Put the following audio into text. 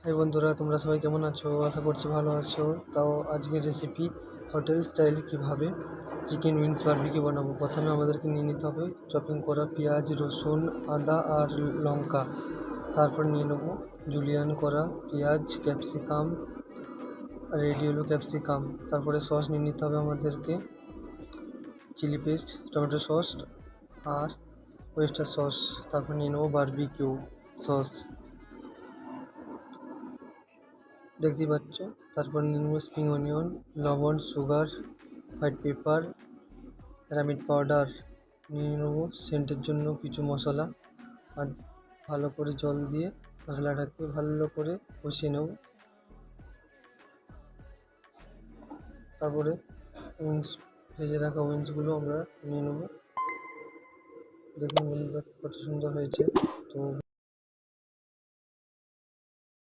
এই বন্ধুরা, তোমরা সবাই কেমন আছো? আশা করছি ভালো আছো। তাও আজকের রেসিপি হোটেল স্টাইল কিভাবে চিকেন উইংস বারবিকিউ বানাবো। প্রথমে আমাদেরকে নিয়ে নিতে হবে চপিং করা পেঁয়াজ, রসুন, আদা আর লঙ্কা। তারপর নিয়ে নেবো জুলিয়ান করা পেঁয়াজ, ক্যাপসিকাম, রেড ইয়েলো ক্যাপসিকাম। তারপরে সস নিয়ে নিতে হবে আমাদেরকে চিলি পেস্ট, টমেটো সস আর ওয়েস্টার সস। তারপর নিয়ে নেবো বারবিকিউ সস, দেখতেই পাচ্ছ। তারপর নিয়ে নেবো স্প্রিং অনিয়ন, লবণ, সুগার, হোয়াইট পেপার, র্যামিড পাউডার। নিয়ে নেবো সেন্টের জন্য কিছু মশলা, আর ভালো করে জল দিয়ে মশলাটাকে ভালো করে কষিয়ে নেব। তারপরে উইংস, ভেজে রাখা উইংসগুলো আমরা নিয়ে নেবো। দেখুন বন্ধুরা কত সুন্দর হয়েছে। তো